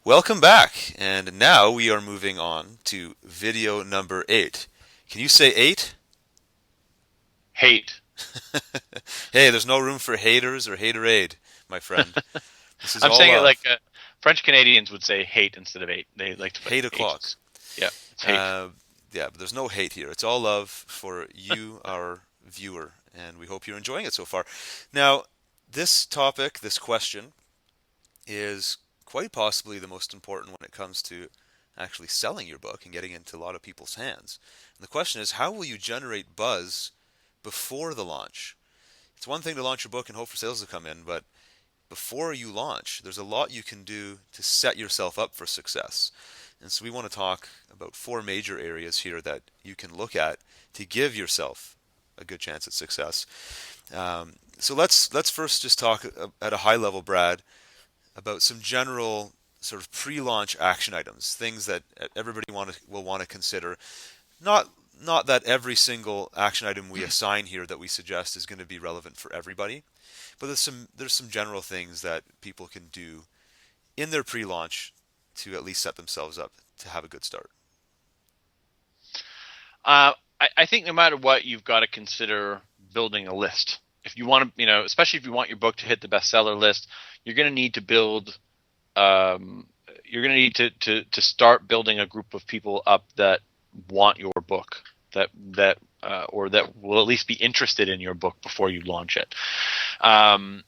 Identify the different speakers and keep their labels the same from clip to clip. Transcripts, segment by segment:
Speaker 1: Welcome back, and now we are moving on to video number 8. Can you say 8?
Speaker 2: Hate.
Speaker 1: Hey, there's no room for haters or haterade, my friend. This is
Speaker 2: I'm
Speaker 1: all
Speaker 2: saying it like
Speaker 1: love.
Speaker 2: French Canadians would say hate instead of eight. They like to put
Speaker 1: 8 o'clock.
Speaker 2: H's. Yeah, it's hate.
Speaker 1: Uh, yeah, but there's no hate here. It's all love for you, our viewer, and we hope you're enjoying it so far. Now, this topic, this question, is quite possibly the most important when it comes to actually selling your book and getting into a lot of people's hands. And the question is, how will you generate buzz before the launch? It's one thing to launch your book and hope for sales to come in, but before you launch, there's a lot you can do to set yourself up for success. And so we want to talk about 4 major areas here that you can look at to give yourself a good chance at success. So let's first just talk at a high level, Brad, about some general sort of pre-launch action items, things that everybody will want to consider. Not not that every single action item we assign here that we suggest is going to be relevant for everybody, but there's some general things that people can do in their pre-launch to at least set themselves up to have a good start.
Speaker 2: I think no matter what, you've got to consider building a list. If you want to, especially if you want your book to hit the bestseller list, you're going to need to build. You're going to need to start building a group of people up that want your book, or that will at least be interested in your book before you launch it. And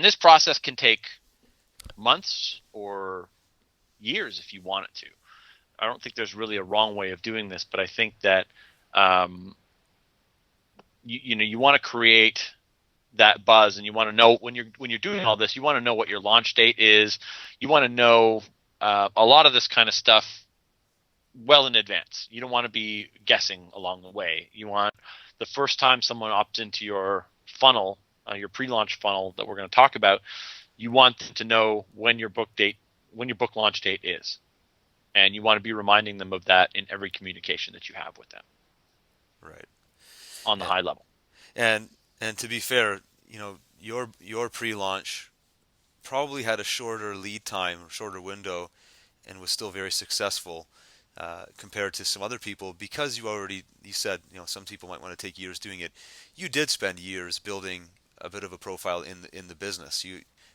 Speaker 2: this process can take months or years if you want it to. I don't think there's really a wrong way of doing this, but I think that you want to create that buzz, and you want to know when you're doing all this, you want to know what your launch date is. You want to know a lot of this kind of stuff well in advance. You don't want to be guessing along the way. You want the first time someone opts into your funnel, your pre-launch funnel that we're going to talk about, you want to know when your book launch date is. And you want to be reminding them of that in every communication that you have with them
Speaker 1: Right.
Speaker 2: on the
Speaker 1: And
Speaker 2: high level.
Speaker 1: and, and to be fair, your pre-launch probably had a shorter lead time, shorter window, and was still very successful compared to some other people because you said some people might want to take years doing it. You did spend years building a bit of a profile in the business.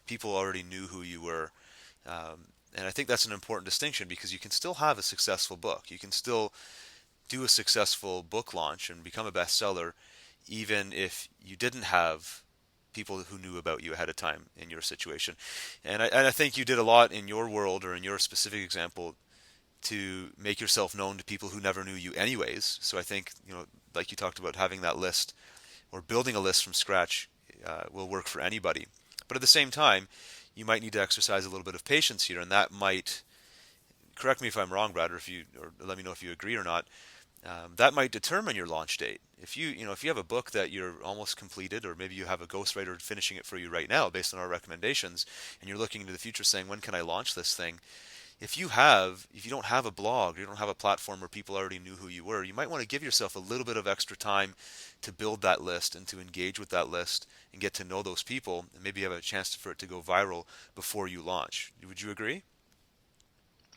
Speaker 1: People already knew who you were, and I think that's an important distinction because you can still have a successful book. You can still do a successful book launch and become a bestseller, even if you didn't have people who knew about you ahead of time in your situation. And I think you did a lot in your world or in your specific example to make yourself known to people who never knew you anyways. So I think, like you talked about, having that list or building a list from scratch will work for anybody. But at the same time, you might need to exercise a little bit of patience here, and that might, correct me if I'm wrong, Brad, or let me know if you agree or not. That might determine your launch date. If you have a book that you're almost completed, or maybe you have a ghostwriter finishing it for you right now based on our recommendations, and you're looking into the future saying, when can I launch this thing? If you don't have a blog, you don't have a platform where people already knew who you were, you might want to give yourself a little bit of extra time to build that list and to engage with that list and get to know those people, and maybe have a chance for it to go viral before you launch. Would you agree?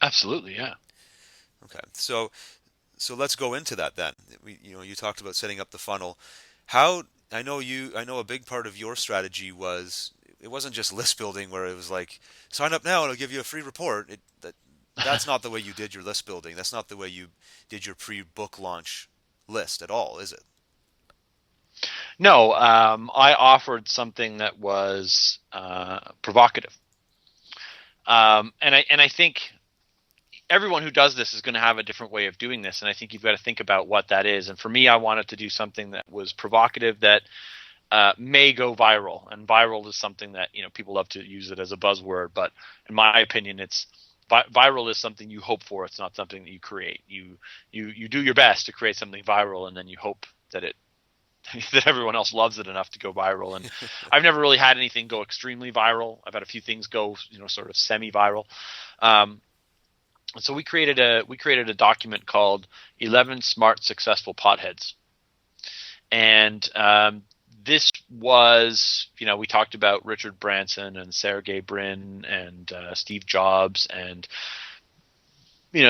Speaker 2: Absolutely, yeah.
Speaker 1: Okay, so let's go into that then. You talked about setting up the funnel. How I know a big part of your strategy was it wasn't just list building where it was like sign up now and I'll give you a free report. That's not the way you did your list building. That's not the way you did your pre-book launch list at all, is it?
Speaker 2: No, I offered something that was provocative, and I think everyone who does this is going to have a different way of doing this, and I think you've got to think about what that is. And for me, I wanted to do something that was provocative that may go viral, and viral is something that people love to use it as a buzzword, but in my opinion, it's viral is something you hope for. It's not something that you create. You do your best to create something viral, and then you hope that it that everyone else loves it enough to go viral. And I've never really had anything go extremely viral. I've had a few things go sort of semi-viral. Um, so we created a document called 11 Smart Successful Potheads, and this was, we talked about Richard Branson and Sergey Brin and Steve Jobs and,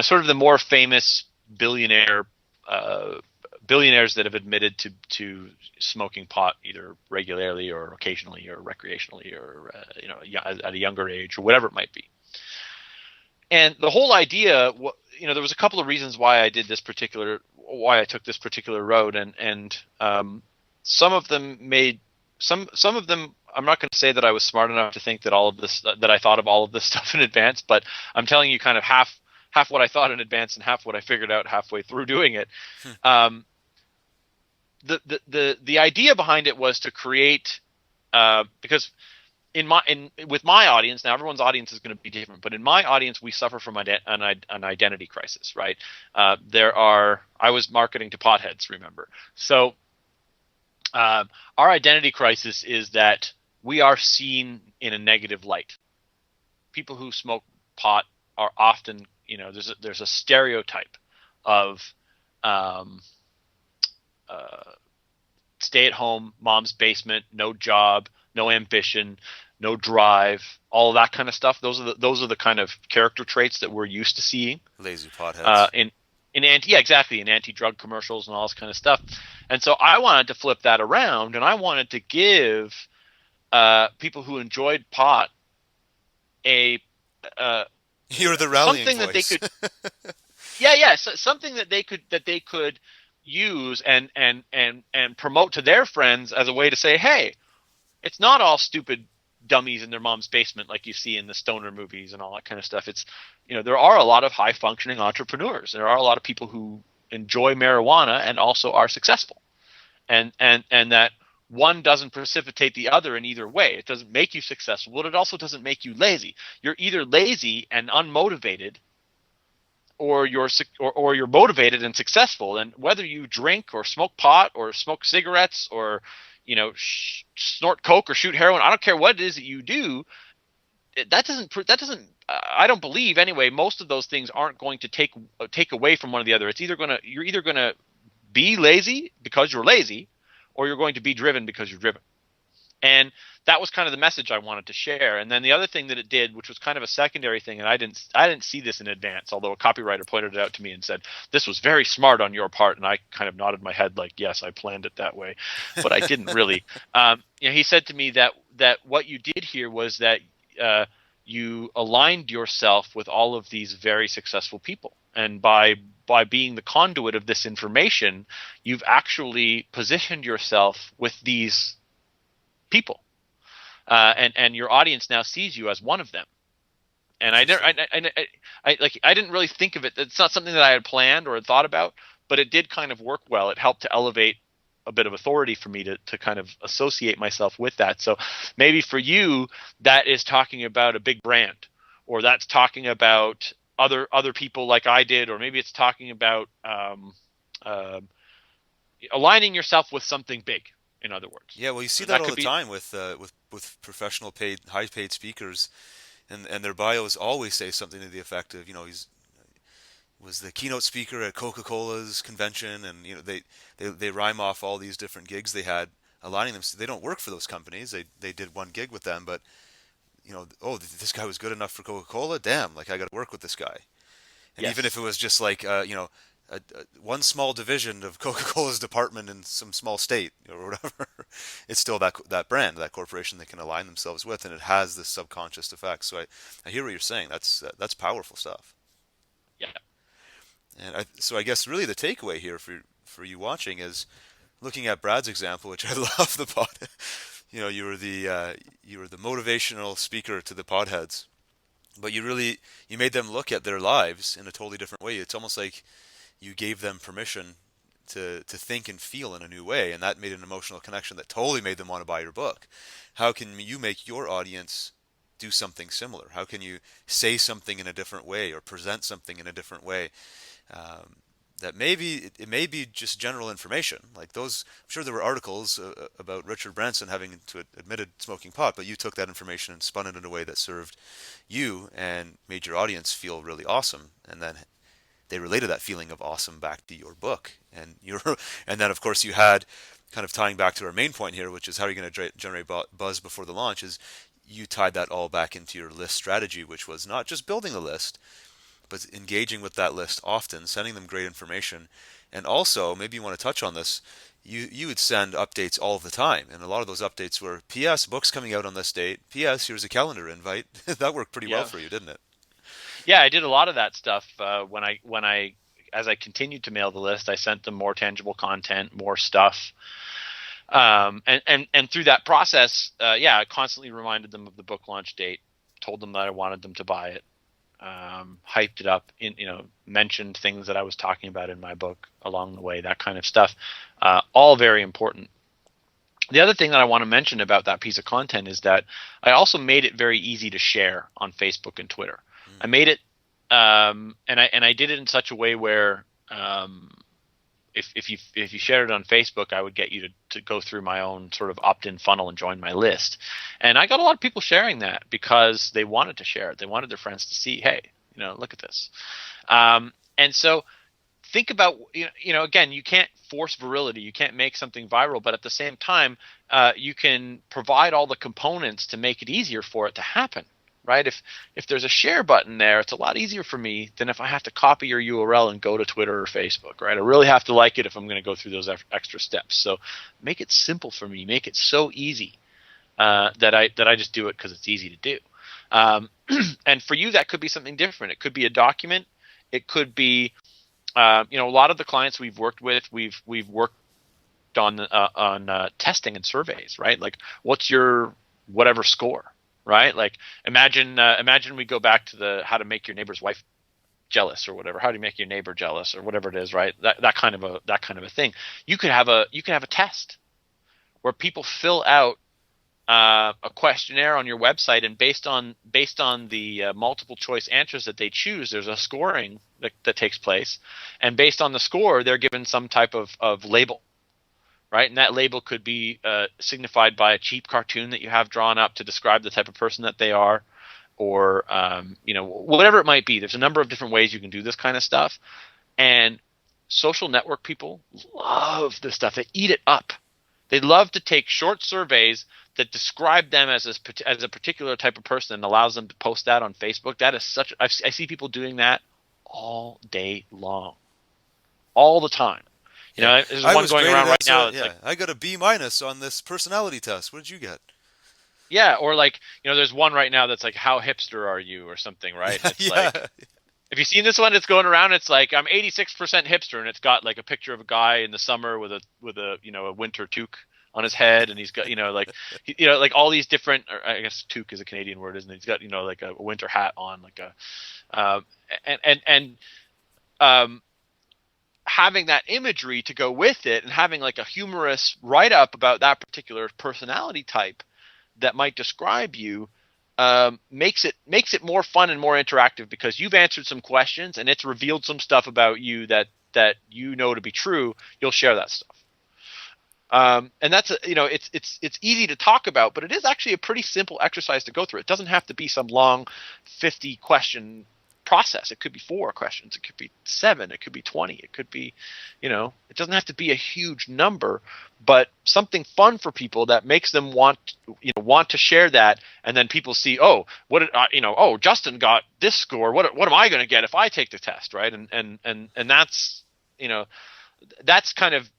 Speaker 2: sort of the more famous billionaire uh, billionaires that have admitted to smoking pot either regularly or occasionally or recreationally or at a younger age or whatever it might be. And the whole idea, there was a couple of reasons why I took this particular road, and some of them made some of them. I'm not going to say that I was smart enough to think that I thought of all of this stuff in advance, but I'm telling you kind of half what I thought in advance and half what I figured out halfway through doing it. Um, the idea behind it was to create because with my audience, now everyone's audience is going to be different, but in my audience we suffer from an identity crisis, right? I was marketing to potheads, remember? So our identity crisis is that we are seen in a negative light. People who smoke pot are often, there's a stereotype of stay at home, mom's basement, no job, no ambition, no drive, all of that kind of stuff. Those are the kind of character traits that we're used to seeing.
Speaker 1: Lazy potheads.
Speaker 2: In anti-drug commercials and all this kind of stuff. And so I wanted to flip that around, and I wanted to give people who enjoyed pot a
Speaker 1: you're the rallying
Speaker 2: something
Speaker 1: voice.
Speaker 2: that they could something that they could use and promote to their friends as a way to say, hey, it's not all stupid dummies in their mom's basement like you see in the stoner movies and all that kind of stuff. It's, there are a lot of high functioning entrepreneurs. There are a lot of people who enjoy marijuana and also are successful. And that one doesn't precipitate the other in either way. It doesn't make you successful, but it also doesn't make you lazy. You're either lazy and unmotivated, or you're motivated and successful. And whether you drink or smoke pot or smoke cigarettes or snort coke or shoot heroin, I don't care what it is that you do. That doesn't. I don't believe anyway. Most of those things aren't going to take away from one or the other. You're either gonna be lazy because you're lazy, or you're going to be driven because you're driven. And that was kind of the message I wanted to share. And then the other thing that it did, which was kind of a secondary thing, and I didn't see this in advance, although a copywriter pointed it out to me and said, this was very smart on your part. And I kind of nodded my head like, yes, I planned it that way, but I didn't really. He said to me that what you did here was that you aligned yourself with all of these very successful people. And by being the conduit of this information, you've actually positioned yourself with these people. And your audience now sees you as one of them. And I didn't really think of it. It's not something that I had planned or had thought about, but it did kind of work well. It helped to elevate a bit of authority for me to kind of associate myself with that. So maybe for you, that is talking about a big brand, or that's talking about other people like I did, or maybe it's talking about aligning yourself with something big. In other words,
Speaker 1: Yeah, well, you see that all the time with professional high paid speakers, and their bios always say something to the effect of, he's was the keynote speaker at Coca-Cola's convention, and they rhyme off all these different gigs they had, aligning them. So they don't work for those companies. They did one gig with them, but oh, this guy was good enough for Coca-Cola. Damn, like I got to work with this guy. And
Speaker 2: yes.
Speaker 1: even if it was just like one small division of Coca-Cola's department in some small state or whatever, it's still that brand, that corporation they can align themselves with, and it has this subconscious effect. So I hear what you're saying. That's powerful stuff.
Speaker 2: Yeah.
Speaker 1: And so I guess really the takeaway here for you watching is looking at Brad's example, which I love the pod. You were the motivational speaker to the podheads, but you made them look at their lives in a totally different way. It's almost like you gave them permission to think and feel in a new way, and that made an emotional connection that totally made them want to buy your book. How can you make your audience do something similar? How can you say something in a different way or present something in a different way? That maybe it may be just general information like those. I'm sure there were articles about Richard Branson having to admitted smoking pot, but you took that information and spun it in a way that served you and made your audience feel really awesome, and then they related that feeling of awesome back to your book. And and then of course you had, kind of tying back to our main point here, which is how are you going to generate buzz before the launch, is you tied that all back into your list strategy, which was not just building a list, but engaging with that list often, sending them great information. And also, maybe you want to touch on this, you would send updates all the time, and a lot of those updates were, P.S. book's coming out on this date. P.S. here's a calendar invite. That worked pretty well
Speaker 2: Yeah.
Speaker 1: for you, didn't it?
Speaker 2: Yeah, I did a lot of that stuff when I as I continued to mail the list, I sent them more tangible content, more stuff. And through that process, yeah, I constantly reminded them of the book launch date, told them that I wanted them to buy it, hyped it up, mentioned things that I was talking about in my book along the way, that kind of stuff. All very important. The other thing that I want to mention about that piece of content is that I also made it very easy to share on Facebook and Twitter. I made it, and I did it in such a way where if you shared it on Facebook, I would get you to go through my own sort of opt-in funnel and join my list. And I got a lot of people sharing that because they wanted to share it. They wanted their friends to see, hey, look at this. And so think about, again, you can't force virility. You can't make something viral, but at the same time, you can provide all the components to make it easier for it to happen. Right? If there's a share button there, it's a lot easier for me than if I have to copy your URL and go to Twitter or Facebook. Right? I really have to like it if I'm going to go through those extra steps. So make it simple for me. Make it so easy that I just do it because it's easy to do. And for you, that could be something different. It could be a document. It could be a lot of the clients we've worked with, we've worked on testing and surveys. Right? Like, what's your whatever score? Right? Like imagine we go back to the how to make your neighbor's wife jealous or whatever. How do you make your neighbor jealous or whatever it is, right? That kind of a thing. You could have a test where people fill out a questionnaire on your website, and based on the multiple choice answers that they choose, there's a scoring that takes place, and based on the score, they're given some type of label. Right, and that label could be signified by a cheap cartoon that you have drawn up to describe the type of person that they are, or whatever it might be. There's a number of different ways you can do this kind of stuff, and social network people love this stuff. They eat it up. They love to take short surveys that describe them as a particular type of person and allows them to post that on Facebook. That is I see people doing that all day long, all the time.
Speaker 1: Yeah.
Speaker 2: There's
Speaker 1: I
Speaker 2: one
Speaker 1: was
Speaker 2: going
Speaker 1: graded
Speaker 2: around right
Speaker 1: as
Speaker 2: now.
Speaker 1: a,
Speaker 2: It's
Speaker 1: yeah,
Speaker 2: like,
Speaker 1: I got a B- on this personality test. What did you get?
Speaker 2: yeah, or like, there's one right now that's like, how hipster are you or something, right?
Speaker 1: Yeah,
Speaker 2: It's like,
Speaker 1: yeah.
Speaker 2: have you seen this one? It's going around. It's like, I'm 86% hipster, and it's got like a picture of a guy in the summer with a winter toque on his head, and he's got like all these different, or I guess toque is a Canadian word, isn't it? He's got like a winter hat on, like and having that imagery to go with it, and having like a humorous write up about that particular personality type that might describe you, makes it more fun and more interactive, because you've answered some questions and it's revealed some stuff about you that to be true. You'll share that stuff. And that's it's easy to talk about, but it is actually a pretty simple exercise to go through. It doesn't have to be some long 50 question process. It could be 4 questions. It could be 7. It could be 20. It could be, it doesn't have to be a huge number, but something fun for people that makes them want to share that. And then people see, oh, oh, Justin got this score. What am I going to get if I take the test, right? And that's that's kind of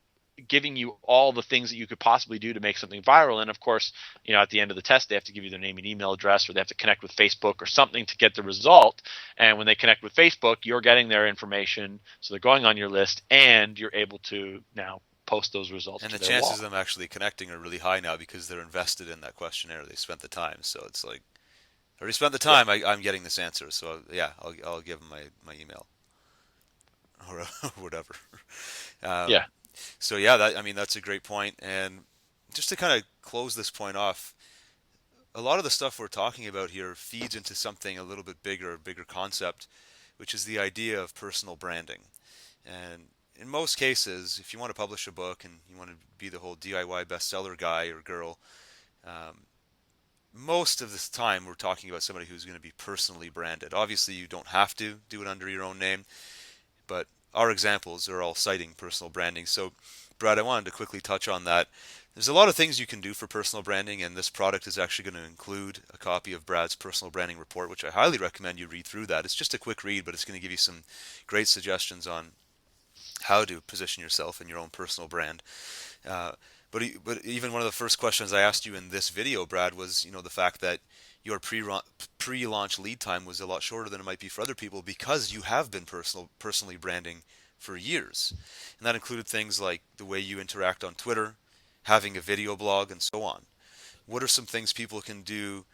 Speaker 2: giving you all the things that you could possibly do to make something viral. And of course, at the end of the test, they have to give you their name and email address, or they have to connect with Facebook or something to get the result. And when they connect with Facebook, you're getting their information, so they're going on your list, and you're able to now post those results
Speaker 1: And
Speaker 2: to
Speaker 1: the
Speaker 2: their
Speaker 1: chances
Speaker 2: wall.
Speaker 1: of them actually connecting are really high now because they're invested in that questionnaire. They spent the time, so it's like, I already spent the
Speaker 2: Yeah,
Speaker 1: time. I'm getting this answer, so yeah, I'll give them my email or whatever. Um,
Speaker 2: yeah,
Speaker 1: so yeah, that's a great point. And just to kind of close this point off, a lot of the stuff we're talking about here feeds into something a little bit bigger, a bigger concept, which is the idea of personal branding. And in most cases, if you want to publish a book and you want to be the whole DIY bestseller guy or girl, um, most of the time we're talking about somebody who's going to be personally branded. Obviously, you don't have to do it under your own name, but our examples are all citing personal branding. So, Brad, I wanted to quickly touch on that. There's a lot of things you can do for personal branding, and this product is actually going to include a copy of Brad's personal branding report, which I highly recommend you read through that. It's just a quick read, but it's going to give you some great suggestions on how to position yourself in your own personal brand. Uh, but even one of the first questions I asked you in this video, Brad, was the fact that your pre-launch lead time was a lot shorter than it might be for other people because you have been personally branding for years, and that included things like the way you interact on Twitter, having a video blog, and so on. What are some things people can do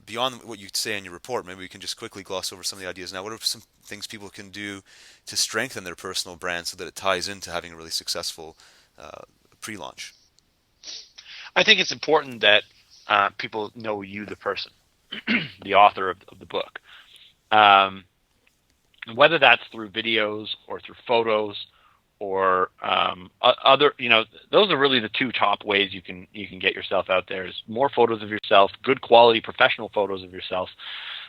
Speaker 1: beyond what you say in your report? Maybe we can just quickly gloss over some of the ideas now. What are some things people can do to strengthen their personal brand so that it ties into having a really successful uh, pre-launch?
Speaker 2: I think it's important that people know you, the person, the author of the book. Um, Whether that's through videos or through photos or other, those are really the two top ways you can get yourself out there. Is more photos of yourself, good quality professional photos of yourself,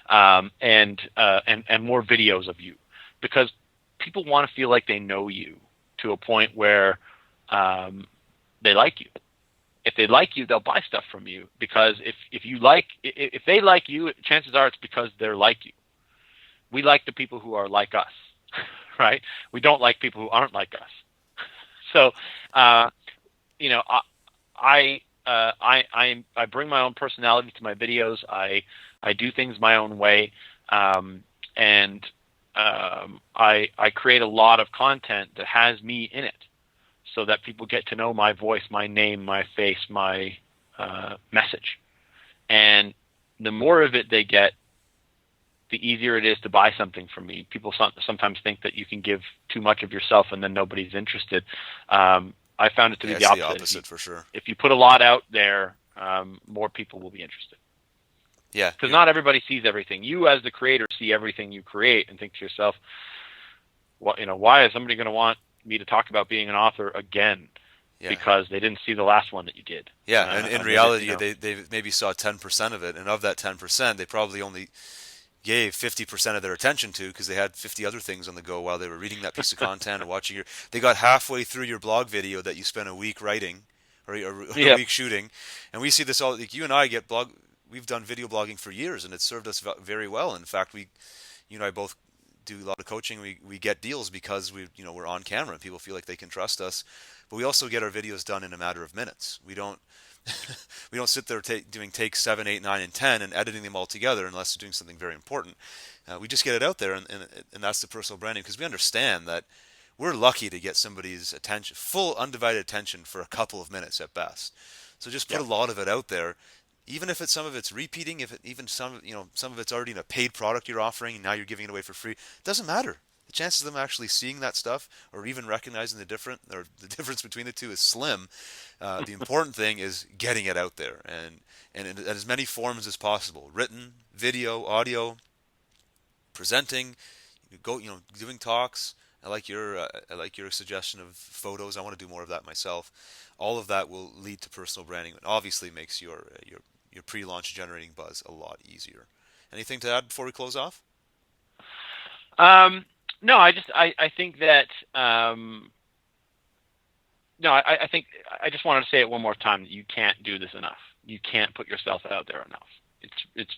Speaker 2: and more videos of you, because people want to feel like they know you to a point where they like you. If they like you, they'll buy stuff from you, because if they like you, chances are it's because they're like you. We like the people who are like us, right? We don't like people who aren't like us. So, uh, you know, I bring my own personality to my videos. I do things my own way, and I create a lot of content that has me in it, so that people get to know my voice, my name, my face, my message. And the more of it they get, the easier it is to buy something from me. People sometimes think that you can give too much of yourself and then nobody's interested. I found it to be
Speaker 1: Yeah,
Speaker 2: the
Speaker 1: it's the
Speaker 2: opposite.
Speaker 1: opposite for sure.
Speaker 2: If you put a lot out there, more people will be interested.
Speaker 1: Yeah,
Speaker 2: Because not everybody sees everything. You, as the creator, see everything you create and think to yourself, "Well, why is somebody going to want me to talk about being an author again?"
Speaker 1: yeah,
Speaker 2: Because they didn't see the last one that you did.
Speaker 1: yeah. And in
Speaker 2: And they did,
Speaker 1: reality, they maybe saw 10% of it, and of that 10%, they probably only gave 50% of their attention to because they had 50 other things on the go while they were reading that piece of content or watching your. They got halfway through your blog video that you spent a week writing or a
Speaker 2: Yep.
Speaker 1: week shooting, and we see this all. Like you and I get blog. We've done video blogging for years, and it's served us very well. In fact, you and I both do a lot of coaching. We get deals because we're on camera and people feel like they can trust us. But we also get our videos done in a matter of minutes. We don't we don't sit there doing takes 7, 8, 9, and 10 and editing them all together unless we're doing something very important. We just get it out there, and that's the personal branding, because we understand that we're lucky to get somebody's attention, full undivided attention, for a couple of minutes at best. So just put
Speaker 2: Yep.
Speaker 1: a lot of it out there, even if some of it's repeating, if it, even some of it's already in a paid product you're offering and now you're giving it away for free. It doesn't matter. The chances of them actually seeing that stuff or even recognizing the difference between the two is slim. The important thing is getting it out there, and in as many forms as possible: written, video, audio, presenting, doing talks. I like your suggestion of photos. I want to do more of that myself. All of that will lead to personal branding, and obviously makes your pre-launch generating buzz a lot easier. Anything to add before we close off?
Speaker 2: No, I think that no, I think I just wanted to say it one more time that you can't do this enough. You can't put yourself out there enough. It's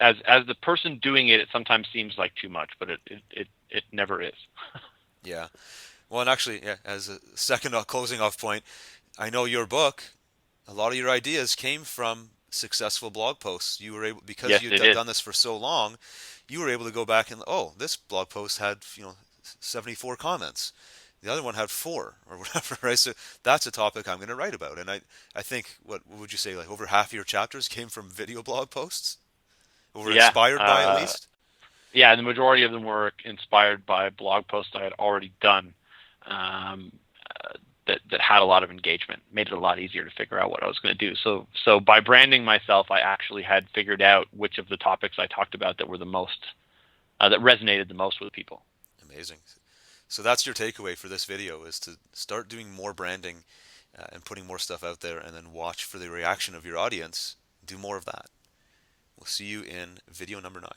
Speaker 2: as the person doing it, it sometimes seems like too much, but it never is.
Speaker 1: Yeah. Well, and actually, yeah, as a second closing off point, I know your book, a lot of your ideas came from successful blog posts. You were able, because
Speaker 2: Yes,
Speaker 1: you'd
Speaker 2: it is.
Speaker 1: done this for so long, you were able to go back and, oh, this blog post had 74 comments. The other one had 4 or whatever, right? So that's a topic I'm going to write about. And I think, what would you say, like over half of your chapters came from video blog posts? Or were
Speaker 2: Yeah.
Speaker 1: inspired by, at least?
Speaker 2: Yeah, the majority of them were inspired by blog posts I had already done, um, that had a lot of engagement, made it a lot easier to figure out what I was going to do. So by branding myself, I actually had figured out which of the topics I talked about that were the most that resonated the most with people.
Speaker 1: Amazing. So that's your takeaway for this video, is to start doing more branding and putting more stuff out there, and then watch for the reaction of your audience. Do more of that. We'll see you in video number 9.